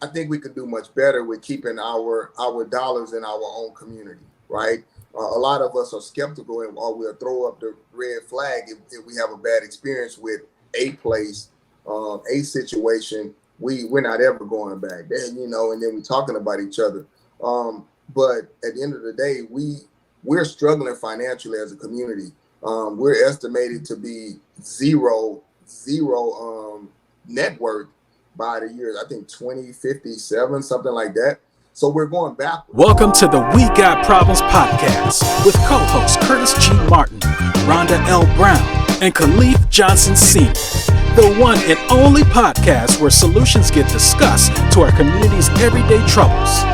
I think we could do much better with keeping our dollars in our own community, right? A lot of us are skeptical, and or we'll throw up the red flag if we have a bad experience with a place, a situation. We're not ever going back then, and then we're talking about each other. But at the end of the day, we're struggling financially as a community. We're estimated to be zero net worth by the year, I think 2057, something like that. So we're going backwards. Welcome to the We Got Problems podcast with co-hosts Curtis G. Martin, Rhonda L. Brown, and Caliph Johnson Sr., the one and only podcast where solutions get discussed to our community's everyday troubles.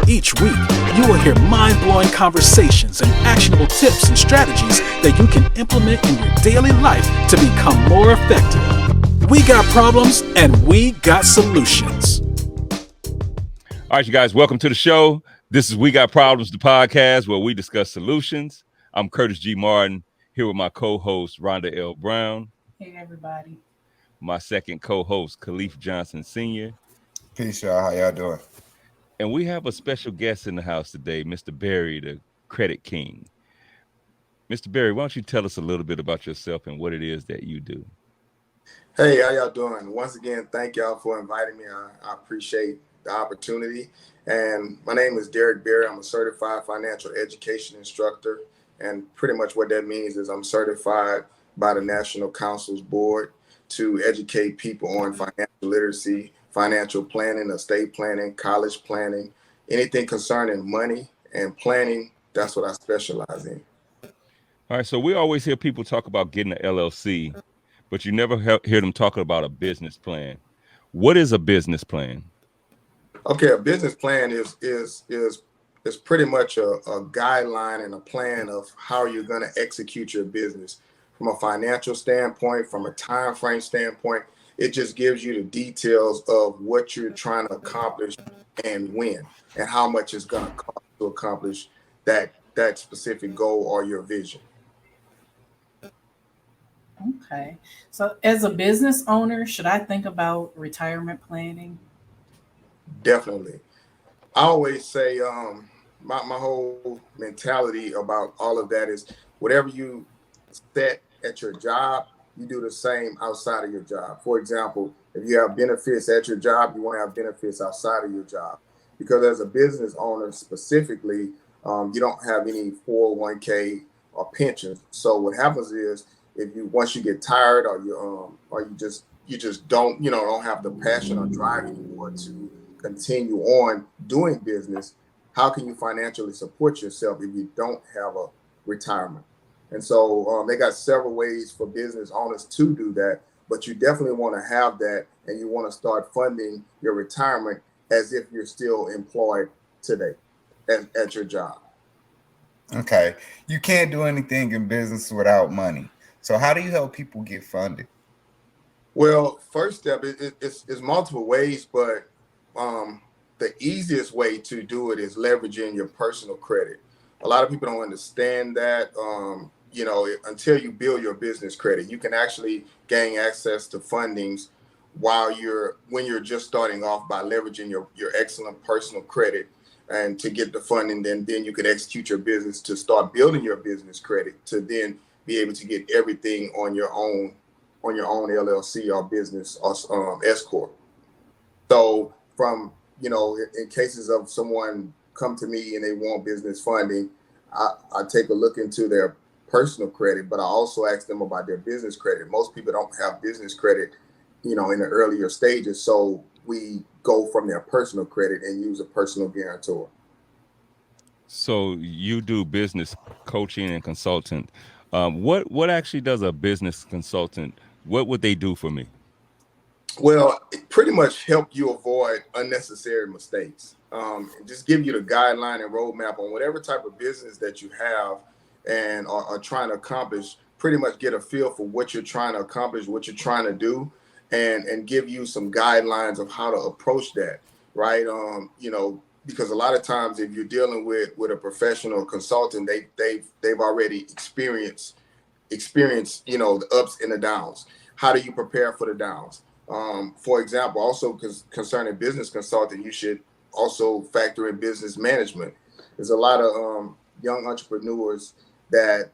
Each week, you will hear mind-blowing conversations and actionable tips and strategies that you can implement in your daily life to become more effective. We got problems and we got solutions. All right, you guys, welcome to the show. This is We Got Problems, the podcast where we discuss solutions. I'm Curtis G. Martin, here with my co-host, Rhonda L. Brown. Hey, everybody. My second co-host, Caliph Johnson Sr. Peace, y'all. How y'all doing? And we have a special guest in the house today, Mr. Barry, the Credit King. Mr. Barry, why don't you tell us a little bit about yourself and what it is that you do? Hey, how y'all doing? Once again, thank y'all for inviting me. I appreciate the opportunity. And my name is Derek Berry. I'm a certified financial education instructor. And pretty much what that means is I'm certified by the National Council's Board to educate people on financial literacy, financial planning, estate planning, college planning, anything concerning money and planning. That's what I specialize in. All right, so we always hear people talk about getting an LLC, but you never hear them talking about a business plan. What is a business plan? Okay, a business plan is pretty much a guideline and a plan of how you're going to execute your business from a financial standpoint, from a time frame standpoint. It just gives you the details of what you're trying to accomplish and when, and how much it's going to cost to accomplish that specific goal or your vision. Okay. So as a business owner, should I think about retirement planning? Definitely. I always say my whole mentality about all of that is whatever you set at your job, you do the same outside of your job. For example, if you have benefits at your job, you want to have benefits outside of your job. Because as a business owner specifically, you don't have any 401k or pensions. So what happens is once you get tired or you just don't have the passion or drive anymore to continue on doing business, how can you financially support yourself if you don't have a retirement? And so they got several ways for business owners to do that, but you definitely want to have that, and you want to start funding your retirement as if you're still employed today at your job. Okay. You can't do anything in business without money. So how do you help people get funded? Well, first step is multiple ways, but the easiest way to do it is leveraging your personal credit. A lot of people don't understand that. Until you build your business credit, you can actually gain access to fundings when you're just starting off by leveraging your excellent personal credit and to get the funding. Then you can execute your business to start building your business credit to then be able to get everything on your own LLC or business or S corp. So from in cases of someone come to me and they want business funding, I take a look into their personal credit, but I also ask them about their business credit. Most people don't have business credit, in the earlier stages. So we go from their personal credit and use a personal guarantor. So you do business coaching and consultant. What actually does a business consultant, what would they do for me? Well, it pretty much help you avoid unnecessary mistakes. Just give you the guideline and roadmap on whatever type of business that you have and are trying to accomplish. Pretty much get a feel for what you're trying to accomplish, what you're trying to do, and give you some guidelines of how to approach that, right? Because a lot of times if you're dealing with a professional consultant, they've already experienced the ups and the downs. How do you prepare for the downs? For example, also concerning business consulting, you should also factor in business management. There's a lot of young entrepreneurs that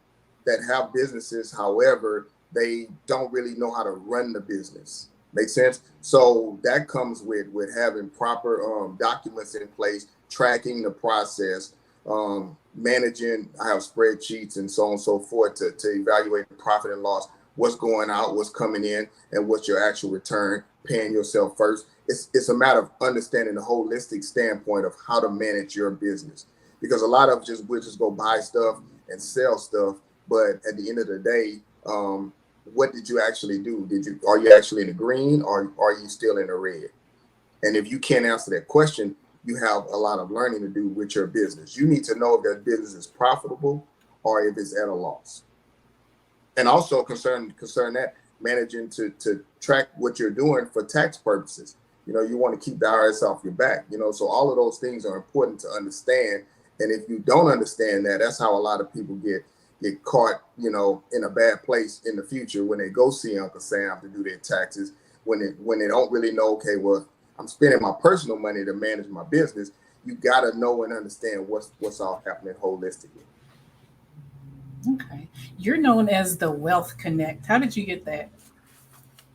have businesses. However, they don't really know how to run the business. Make sense? So that comes with having proper documents in place, tracking the process, managing. I have spreadsheets and so on and so forth to evaluate the profit and loss, what's going out, what's coming in, and what's your actual return, paying yourself first. It's a matter of understanding the holistic standpoint of how to manage your business, because a lot of we'll just go buy stuff and sell stuff, but at the end of the day, what did you actually do? Are you actually in the green, or are you still in the red? And if you can't answer that question, you have a lot of learning to do with your business. You need to know if that business is profitable or if it's at a loss. And also concern that managing to track what you're doing for tax purposes. You want to keep the IRS off your back, so all of those things are important to understand. And if you don't understand that, that's how a lot of people get caught, in a bad place in the future when they go see Uncle Sam to do their taxes, when they don't really know, okay, well, I'm spending my personal money to manage my business. You got to know and understand what's all happening holistically. Okay. You're known as the Wealth Connect. How did you get that?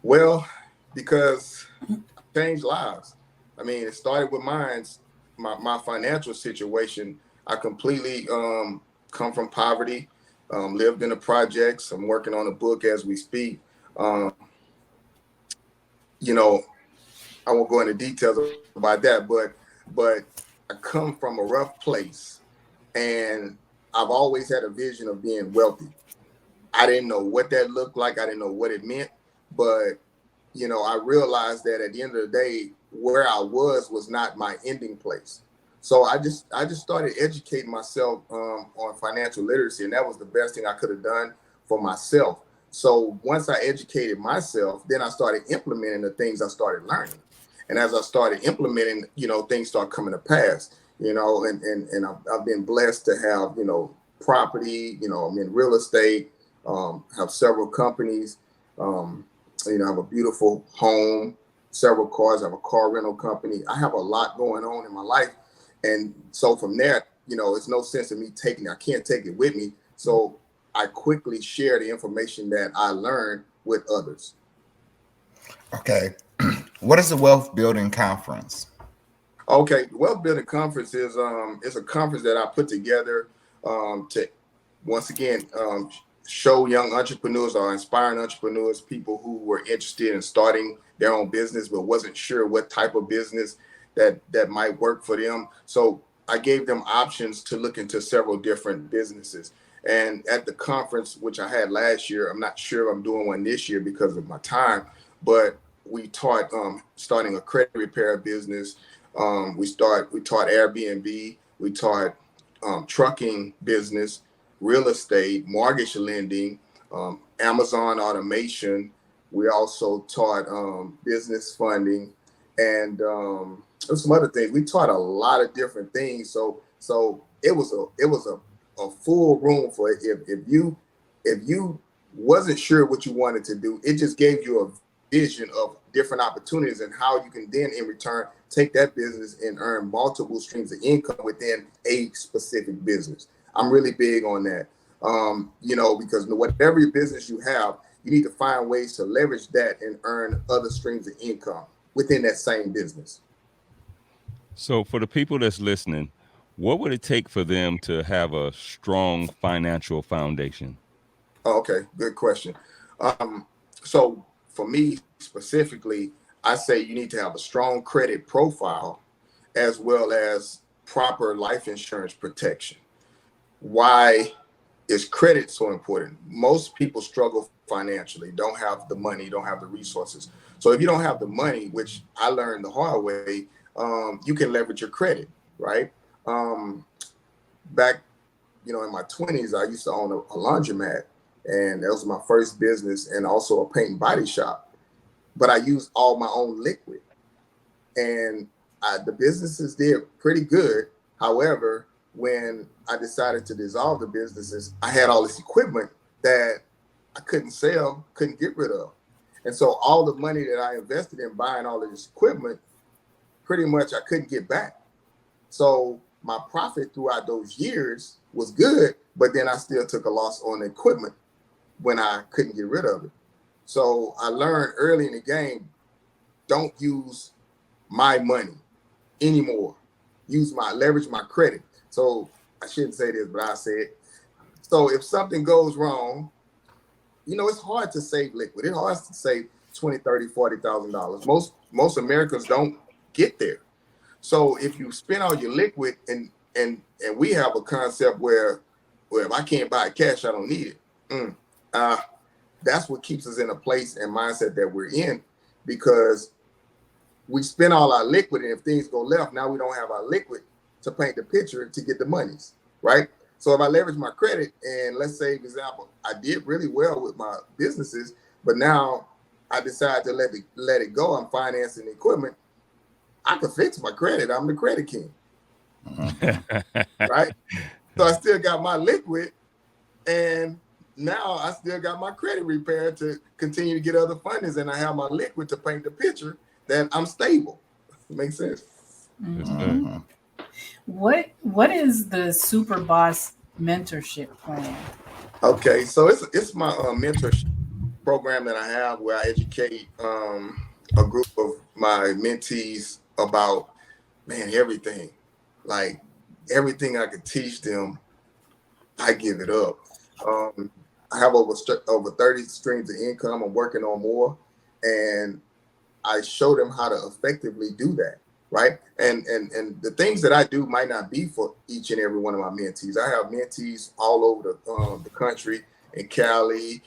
Well, because changed lives. I mean, it started with my financial situation. I completely come from poverty, lived in the projects. I'm working on a book as we speak. I won't go into details about that, but I come from a rough place, and I've always had a vision of being wealthy. I didn't know what that looked like. I didn't know what it meant, but I realized that at the end of the day, where I was not my ending place. So I just started educating myself on financial literacy, and that was the best thing I could have done for myself. So once I educated myself, then I started implementing the things I started learning. And as I started implementing, things start coming to pass, and I've been blessed to have, property, I'm in real estate, have several companies, I have a beautiful home, several cars, I have a car rental company. I have a lot going on in my life. And so from there, it's no sense in me I can't take it with me. So I quickly share the information that I learned with others. Okay. What is the Wealth Building Conference? Okay, the Wealth Building Conference is a conference that I put together to once again show young entrepreneurs or inspiring entrepreneurs, people who were interested in starting their own business but wasn't sure what type of business that might work for them. So I gave them options to look into several different businesses. And at the conference, which I had last year, I'm not sure I'm doing one this year because of my time, but we taught starting a credit repair business. We taught Airbnb. We taught trucking business, real estate, mortgage lending, Amazon automation. We also taught business funding, and some other things. We taught a lot of different things. So it was a full room for it. If you wasn't sure what you wanted to do, it just gave you a vision of different opportunities and how you can then in return take that business and earn multiple streams of income within a specific business. I'm really big on that. Because whatever business you have, you need to find ways to leverage that and earn other streams of income within that same business. So for the people that's listening, what would it take for them to have a strong financial foundation? Okay, good question. So for me specifically, I say you need to have a strong credit profile as well as proper life insurance protection. Why is credit so important? Most people struggle financially, don't have the money, don't have the resources. So if you don't have the money, which I learned the hard way, you can leverage your credit, right? Back, in my 20s, I used to own a laundromat, and that was my first business, and also a paint and body shop. But I used all my own liquid, and the businesses did pretty good. However, when I decided to dissolve the businesses, I had all this equipment that I couldn't sell, couldn't get rid of. And so all the money that I invested in buying all of this equipment, pretty much I couldn't get back. So my profit throughout those years was good, but then I still took a loss on the equipment when I couldn't get rid of it. So I learned early in the game, don't use my money anymore. Leverage my credit. So I shouldn't say this, but I say it. So if something goes wrong, it's hard to save liquid. It's hard to save $20,000, $30,000, $40,000. Most Americans don't get there. So if you spend all your liquid, and we have a concept where if I can't buy cash, I don't need it. That's what keeps us in a place and mindset that we're in, because we spend all our liquid, and if things go left, now we don't have our liquid to paint the picture to get the monies, right? So if I leverage my credit, and let's say, for example, I did really well with my businesses, but now I decide to let it go. I'm financing the equipment. I can fix my credit. I'm the credit king, right? So I still got my liquid, and now I still got my credit repaired to continue to get other fundings, and I have my liquid to paint the picture that I'm stable. Makes sense? Mm-hmm. What is the Super Boss mentorship plan? Okay, so it's my mentorship program that I have, where I educate a group of my mentees about, everything. Like everything I could teach them, I give it up. I have over 30 streams of income. I'm working on more, and I show them how to effectively do that, right? And the things that I do might not be for each and every one of my mentees. I have mentees all over the country, in Cali,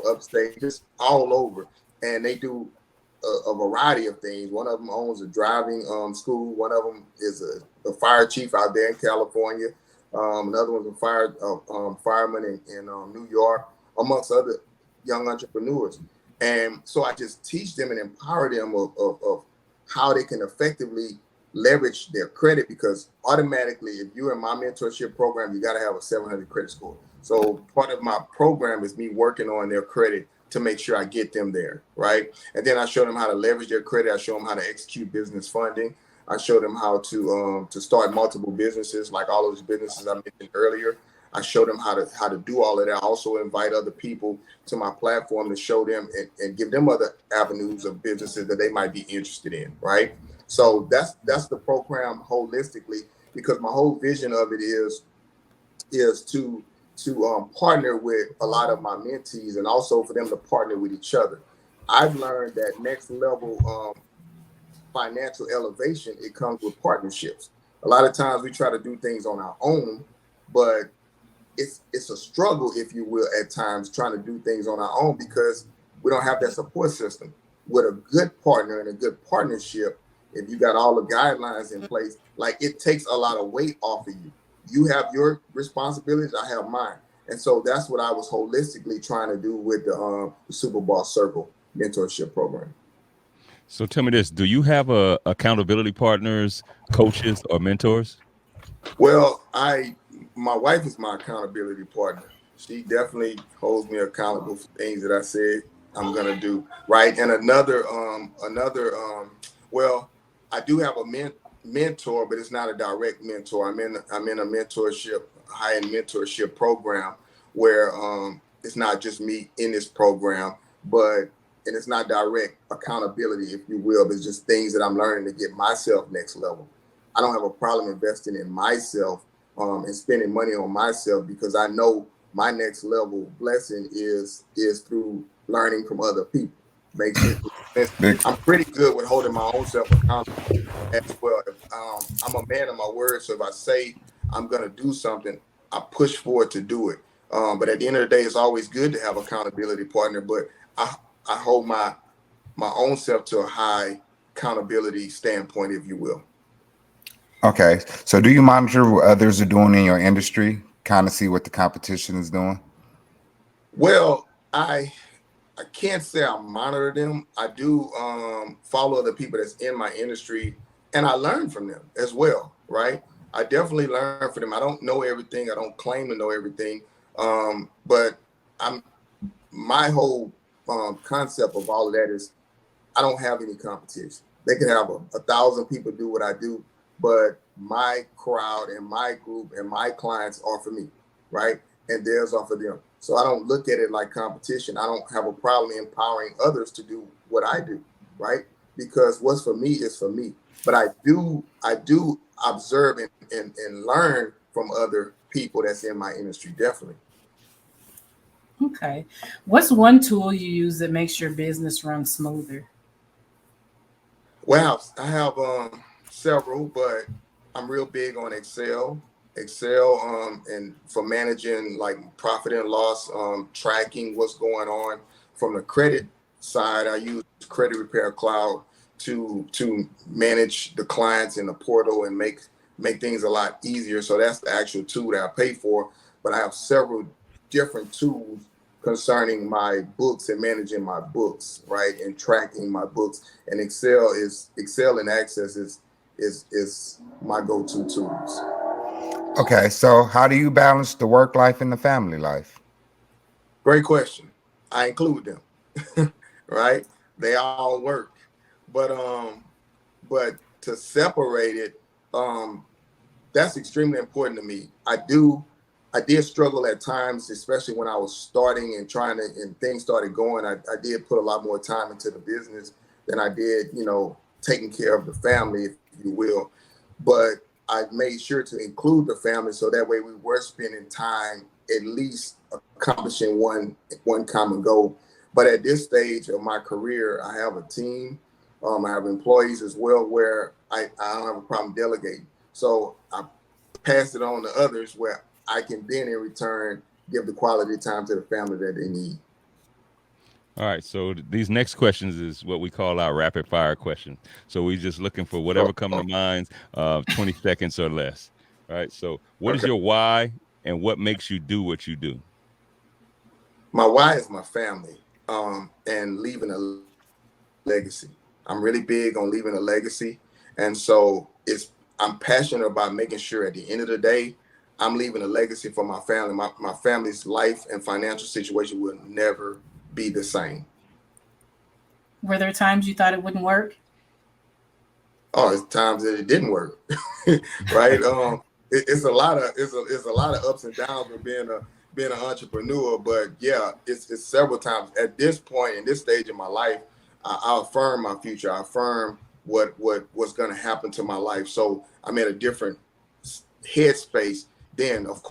upstate, just all over, and they do a variety of things. One of them owns a driving school. One of them is a fire chief out there in California. Another one's a fireman in New York, amongst other young entrepreneurs. And so I just teach them and empower them of how they can effectively leverage their credit, because automatically, if you're in my mentorship program, you got to have a 700 credit score. So part of my program is me working on their credit to make sure I get them there, right? And then I show them how to leverage their credit. I show them how to execute business funding. I show them how to start multiple businesses, like all those businesses I mentioned earlier. I show them how to do all of that. I also invite other people to my platform to show them and give them other avenues of businesses that they might be interested in, right? So that's the program holistically, because my whole vision of it is to partner with a lot of my mentees, and also for them to partner with each other. I've learned that next level financial elevation, it comes with partnerships. A lot of times we try to do things on our own, but it's a struggle, if you will, at times trying to do things on our own, because we don't have that support system. With a good partner and a good partnership, if you got all the guidelines in place, like, it takes a lot of weight off of you. You have your responsibilities, I have mine. And so that's what I was holistically trying to do with the Super Boss Circle mentorship program. So tell me this, do you have accountability partners, coaches, or mentors? Well, my wife is my accountability partner. She definitely holds me accountable for things that I said I'm gonna do, right? And well, I do have a mentor, but it's not a direct mentor. I'm in a mentorship, high-end mentorship program where it's not just me in this program, and it's not direct accountability, if you will, but it's just things that I'm learning to get myself next level. I don't have a problem investing in myself and spending money on myself, because I know my next level blessing is through learning from other people. Makes sense. I'm pretty good with holding my own self accountable as well. I'm a man of my word, so if I say I'm gonna do something, I push forward to do it. But at the end of the day, it's always good to have accountability partner. But I hold my own self to a high accountability standpoint, if you will. Okay. So do you monitor what others are doing in your industry, kind of see what the competition is doing? Well, I can't say I monitor them. I do follow the people that's in my industry, and I learn from them as well, right? I definitely learn from them. I don't know everything. I don't claim to know everything. But my whole concept of all of that is I don't have any competition. They can have 1,000 people do what I do, but my crowd and my group and my clients are for me, right? And theirs are for them. So I don't look at it like competition. I don't have a problem empowering others to do what I do, right? Because what's for me is for me. But I do observe and learn from other people that's in my industry, definitely. Okay. What's one tool you use that makes your business run smoother? Well, I have several, but I'm real big on Excel. And for managing like profit and loss, tracking what's going on. From the credit side, I use Credit Repair Cloud to manage the clients in the portal and make things a lot easier. So that's the actual tool that I pay for. But I have several different tools concerning my books and managing my books, right, and tracking my books. And Excel and Access is my go-to tools. Okay, so how do you balance the work life and the family life? Great question. I include them, right? They all work, but to separate it, that's extremely important to me. I did struggle at times, especially when I was starting and things started going. I did put a lot more time into the business than I did, taking care of the family, if you will. But I made sure to include the family so that way we were spending time at least accomplishing one common goal. But at this stage of my career, I have a team. I have employees as well where I don't have a problem delegating. So I pass it on to others where I can then in return give the quality time to the family that they need. All right, so these next questions is what we call our rapid fire questions. So we're just looking for whatever comes to mind, 20 seconds or less. All right, so what is your why and what makes you do what you do? My why is my family and leaving a legacy. I'm really big on leaving a legacy. And so I'm passionate about making sure at the end of the day, I'm leaving a legacy for my family. My family's life and financial situation will never be the same. Were there times you thought it wouldn't work? Oh, it's times that it didn't work, right? It's a lot of ups and downs with being an entrepreneur. But yeah, it's several times at this point in this stage of my life, I affirm my future. I affirm what's going to happen to my life. So I'm in a different headspace. Then of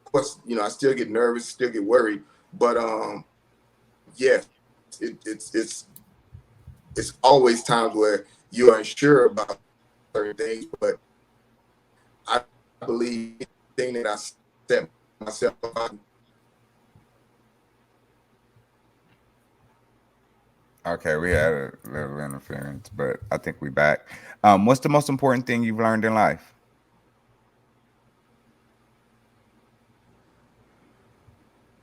course, I still get nervous, still get worried, but yes, it's always times where you're unsure about certain things, but I believe anything that I set myself up. Okay, we had a little interference, but I think we back. What's the most important thing you've learned in life?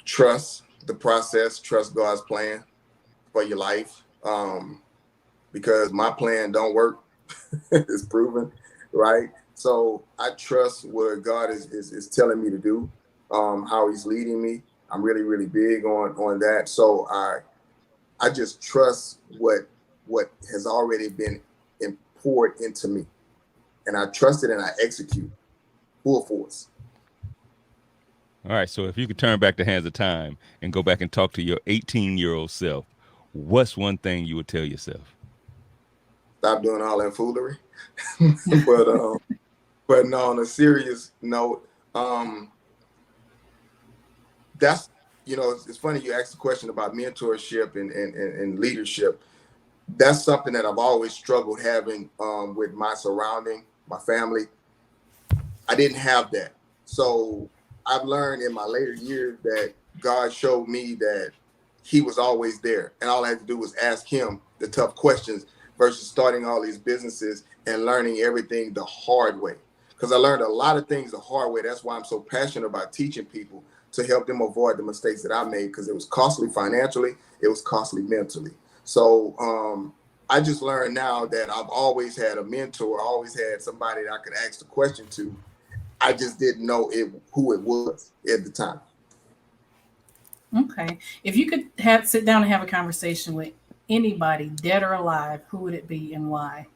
Trust the process, trust God's plan for your life. Because my plan don't work. It's proven, right? So I trust what God is telling me to do, how he's leading me. I'm really, really big on that. So I just trust what has already been poured into me. And I trust it and I execute full force. All right, so if you could turn back the hands of time and go back and talk to your 18-year-old self, what's one thing you would tell yourself? Stop doing all that foolery. But no, on a serious note, that's, it's funny you asked the question about mentorship and leadership. That's something that I've always struggled having with my surrounding, my family. I didn't have that. So I've learned in my later years that God showed me that he was always there. And all I had to do was ask him the tough questions versus starting all these businesses and learning everything the hard way. Because I learned a lot of things the hard way. That's why I'm so passionate about teaching people to help them avoid the mistakes that I made, because it was costly financially, it was costly mentally. So I just learned now that I've always had a mentor, always had somebody that I could ask the question to. I just didn't know who it was at the time. Okay. If you could sit down and have a conversation with anybody, dead or alive, who would it be and why?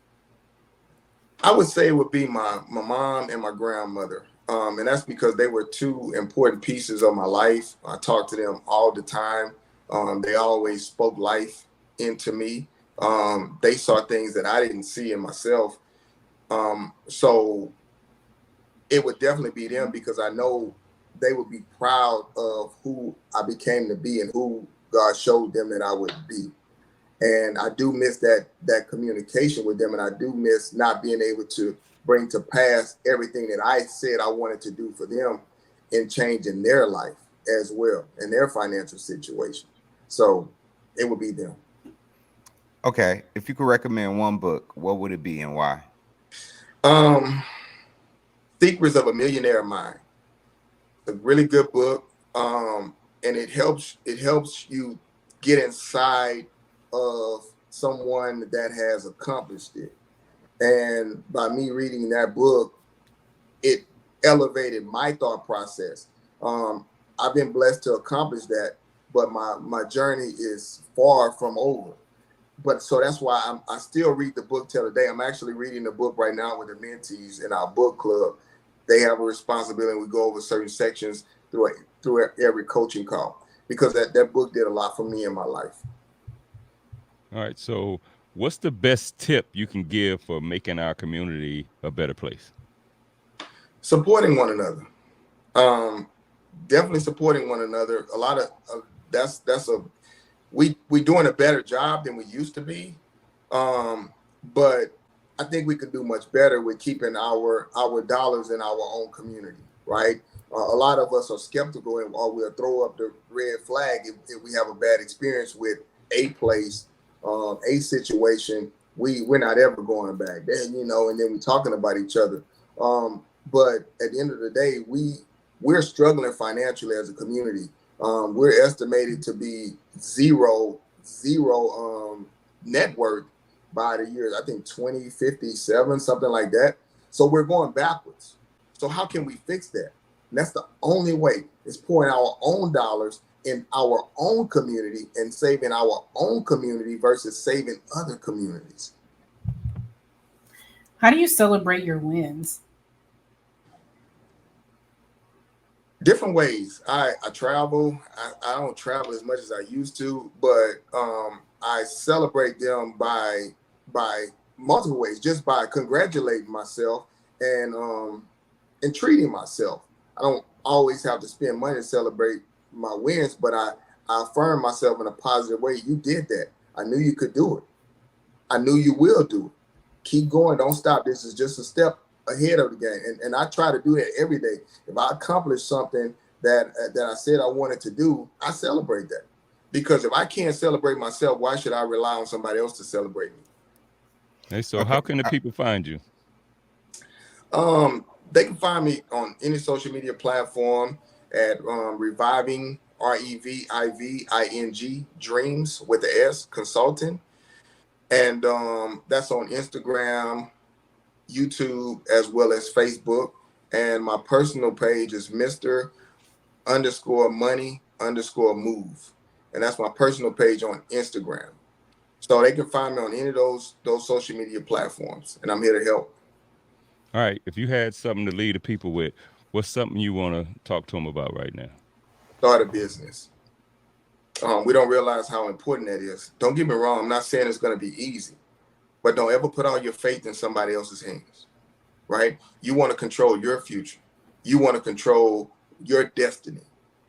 I would say it would be my mom and my grandmother. And that's because they were two important pieces of my life. I talked to them all the time. They always spoke life into me. They saw things that I didn't see in myself. So it would definitely be them, because I know they would be proud of who I became to be and who God showed them that I would be. And I do miss that communication with them, and I do miss not being able to bring to pass everything that I said I wanted to do for them in changing their life as well and their financial situation. So it would be them. Okay. If you could recommend one book, what would it be and why? Secrets of a Millionaire Mind. A really good book. And it helps you get inside of someone that has accomplished it. And by me reading that book, it elevated my thought process. I've been blessed to accomplish that, but my journey is far from over. But so that's why I still read the book till today. I'm actually reading the book right now with the mentees in our book club. They have a responsibility. We go over certain sections through every coaching call, because that book did a lot for me in my life. All right. So what's the best tip you can give for making our community a better place? Supporting one another. Definitely supporting one another. A lot of we doing a better job than we used to be. But I think we could do much better with keeping our dollars in our own community, right? A lot of us are skeptical, or we'll throw up the red flag if we have a bad experience with a place, a situation. We're not ever going back there, and then we're talking about each other. But at the end of the day, we're struggling financially as a community. We're estimated to be zero net worth by the year, I think 2057, something like that. So we're going backwards. So how can we fix that? And that's the only way, is pouring our own dollars in our own community and saving our own community versus saving other communities. How do you celebrate your wins? Different ways. I travel. I don't travel as much as I used to, but I celebrate them by multiple ways, just by congratulating myself and treating myself. I don't always have to spend money to celebrate my wins, but I affirm myself in a positive way. You did that. I knew you could do it. I knew you will do it. Keep going. Don't stop. This is just a step ahead of the game. And I try to do that every day. If I accomplish something that I said I wanted to do, I celebrate that. Because if I can't celebrate myself, why should I rely on somebody else to celebrate me? Hey, so how can the people find you? They can find me on any social media platform at Reviving, Reviving Dreams with the S Consulting. And that's on Instagram, YouTube, as well as Facebook. And my personal page is Mr_Money_Move. And that's my personal page on Instagram. So they can find me on any of those social media platforms. And I'm here to help. All right. If you had something to leave the people with, what's something you want to talk to them about right now? Start a business. We don't realize how important that is. Don't get me wrong. I'm not saying it's going to be easy, but don't ever put all your faith in somebody else's hands, right? You want to control your future. You want to control your destiny,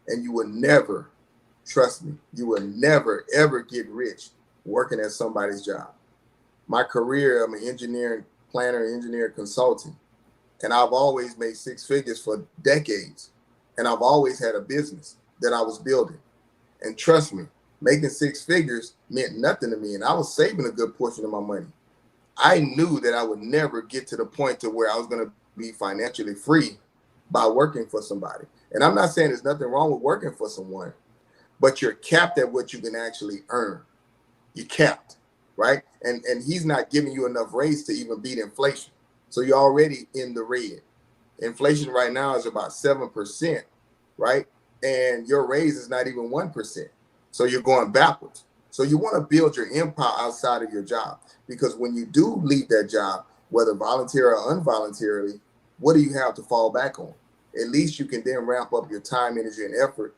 and you will never, trust me, you will never, ever get rich working at somebody's job. My career, I'm an engineering planner, engineer consultant, and I've always made six figures for decades, and I've always had a business that I was building. And trust me, making six figures meant nothing to me, and I was saving a good portion of my money. I knew that I would never get to the point to where I was going to be financially free by working for somebody. And I'm not saying there's nothing wrong with working for someone, but you're capped at what you can actually earn. You're capped, right? And he's not giving you enough raise to even beat inflation. So you're already in the red. Inflation right now is about 7%, right? and your raise is not even 1%. So you're going backwards. So you want to build your empire outside of your job, because when you do leave that job, whether voluntarily or involuntarily, what do you have to fall back on? At least you can then ramp up your time, energy, and effort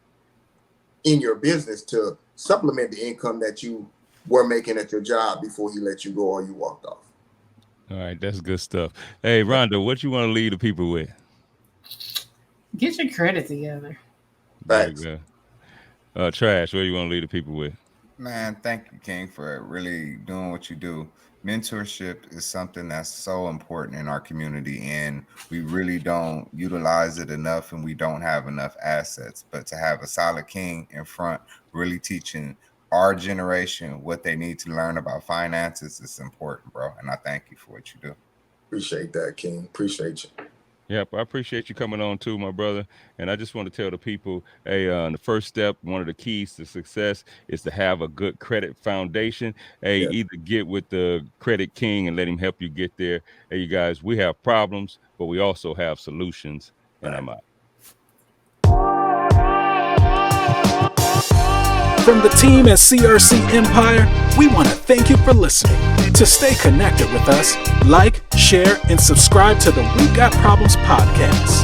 in your business to supplement the income that you were making at your job before he let you go or you walked off. All right, that's good stuff. Hey, Rhonda, what you want to leave the people with? Get your credit together. Very good. Trash, what do you want to leave the people with? Man, thank you, King, for really doing what you do. Mentorship is something that's so important in our community, and we really don't utilize it enough, and we don't have enough assets. But to have a solid King in front, really teaching our generation what they need to learn about finances is important, bro. And I thank you for what you do. Appreciate that, King. Appreciate you. Yep, I appreciate you coming on too, my brother. And I just want to tell the people, hey, the first step, one of the keys to success is to have a good credit foundation. Hey, either get with the Credit King and let him help you get there. Hey, you guys, we have problems, but we also have solutions. And I'm out. From the team at CRC Empire, we want to thank you for listening. To stay connected with us, like, share, and subscribe to the We Got Problems podcast.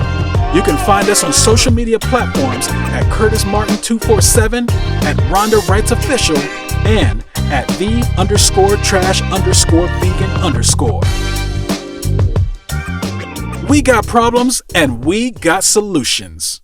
You can find us on social media platforms at Curtis Martin 247, at Rhonda Wrights Official, and at the_trash_vegan_. We got problems and we got solutions.